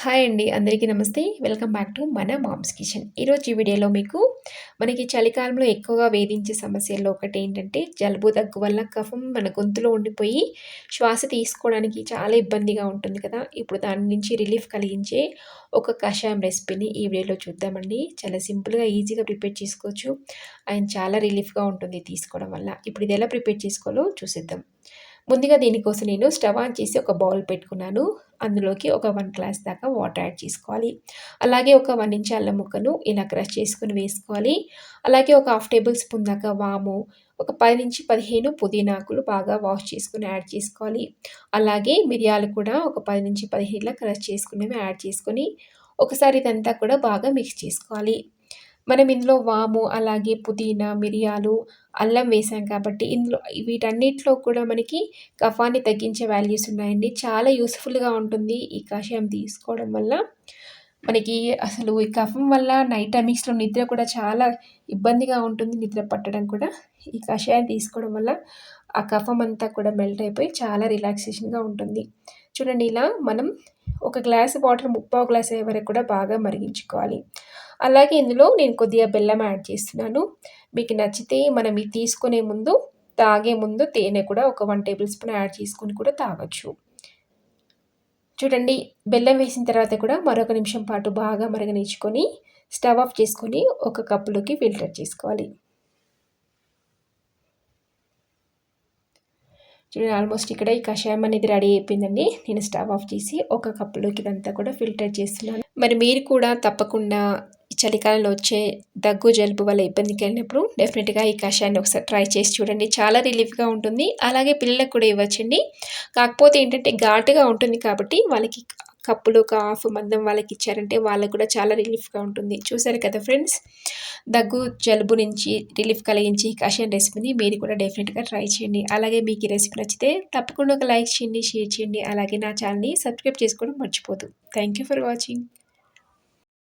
Hi అండి. అందరికీ నమస్తే. వెల్కమ్ బ్యాక్ టు మన మామ్స్ కిచెన్. ఈరోజు ఈ వీడియోలో మీకు మనకి చలికాలంలో ఎక్కువగా వేధించే సమస్యల్లో ఒకటేంటంటే జలుబు, దగ్గు వల్ల కఫం మన గొంతులో ఉండిపోయి శ్వాస తీసుకోవడానికి చాలా ఇబ్బందిగా ఉంటుంది కదా! ఇప్పుడు దాని నుంచి రిలీఫ్ కలిగించే ఒక కషాయం రెసిపీని ఈ వీడియోలో చూద్దామండి. చాలా సింపుల్‌గా, ఈజీగా ప్రిపేర్ చేసుకోవచ్చు. అండ్ చాలా రిలీఫ్‌గా ఉంటుంది తీసుకోవడం వల్ల. ఇప్పుడు ఇది ఎలా ప్రిపేర్ చేసుకోవాలో చూసేద్దాం. ముందుగా దీనికోసం నేను స్టవ్ ఆన్ చేసి ఒక బౌల్ పెట్టుకున్నాను. అందులోకి ఒక 1 గ్లాస్ దాకా వాటర్ యాడ్ చేసుకోవాలి. అలాగే ఒక 1 ఇంచ్ అల్లం ముక్కను ఇలా క్రష్ చేసుకొని వేసుకోవాలి. అలాగే ఒక హాఫ్ టేబుల్ స్పూన్ దాకా వాము, ఒక 10-15 పుదీనా ఆకులు బాగా వాష్ చేసుకొని యాడ్ చేసుకోవాలి. అలాగే మిరియాలు కూడా ఒక 10-15 ఇలా క్రష్ చేసుకున్నవి యాడ్ చేసుకొని ఒకసారి ఇదంతా కూడా బాగా మిక్స్ చేసుకోవాలి. మనం ఇందులో వాము, అలాగే పుదీనా, మిరియాలు, అల్లం వేసాం కాబట్టి ఇందులో వీటన్నిటిలో కూడా మనకి కఫాన్ని తగ్గించే వాల్యూస్ ఉన్నాయండి. చాలా యూజ్‌ఫుల్‌గా ఉంటుంది ఈ కషాయం తీసుకోవడం వల్ల. మనకి అసలు ఈ కఫం వల్ల నైట్ టైమింగ్స్‌లో నిద్ర కూడా చాలా ఇబ్బందిగా ఉంటుంది. నిద్ర పట్టడం కూడా. ఈ కషాయం తీసుకోవడం వల్ల ఆ కఫం అంతా కూడా మెల్ట్ అయిపోయి చాలా రిలాక్సేషన్‌గా ఉంటుంది. చూడండి ఇలా మనం ఒక గ్లాస్ వాటర్ ముప్పావు గ్లాస్ అయ్యే వరకు కూడా బాగా మరిగించుకోవాలి. అలాగే ఇందులో నేను కొద్దిగా బెల్లం యాడ్ చేస్తున్నాను. మీకు నచ్చితే మనం ఇది తీసుకునే ముందు, తాగే ముందు తేనె కూడా ఒక 1 టేబుల్ స్పూన్ యాడ్ చేసుకొని కూడా తాగొచ్చు. చూడండి బెల్లం వేసిన తర్వాత కూడా మరొక నిమిషం పాటు బాగా మరగనిచ్చుకొని స్టవ్ ఆఫ్ చేసుకొని ఒక కప్పులోకి ఫిల్టర్ చేసుకోవాలి. చూడండి ఆల్మోస్ట్ ఇక్కడ ఈ కషాయం అనేది రెడీ అయిపోయిందండి. నేను స్టవ్ ఆఫ్ చేసి ఒక కప్పులోకి ఇదంతా కూడా ఫిల్టర్ చేస్తున్నాను. మరి మీరు కూడా తప్పకుండా ఈ చలికాలంలో వచ్చే దగ్గు, జలుబు వల్ల ఇబ్బందికి వెళ్ళినప్పుడు డెఫినెట్‌గా ఈ కషాయాన్ని ఒకసారి ట్రై చేసి చూడండి. చాలా రిలీఫ్‌గా ఉంటుంది. అలాగే పిల్లలకు కూడా ఇవ్వచ్చండి. కాకపోతే ఏంటంటే ఘాటుగా ఉంటుంది కాబట్టి వాళ్ళకి కప్పులో ఒక హాఫ్ మందం వాళ్ళకి ఇచ్చారంటే వాళ్ళకి కూడా చాలా రిలీఫ్‌గా ఉంటుంది. చూసారు కదా ఫ్రెండ్స్! దగ్గు, జలుబు నుంచి రిలీఫ్ కలిగించే ఈ కషాయం రెసిపీని మీరు కూడా డెఫినెట్‌గా ట్రై చేయండి. అలాగే మీకు ఈ రెసిపీ నచ్చితే తప్పకుండా ఒక లైక్ చేయండి, షేర్ చేయండి. అలాగే నా ఛానల్‌ని సబ్స్క్రైబ్ చేసుకోవడం మర్చిపోద్దు. Thank you for watching.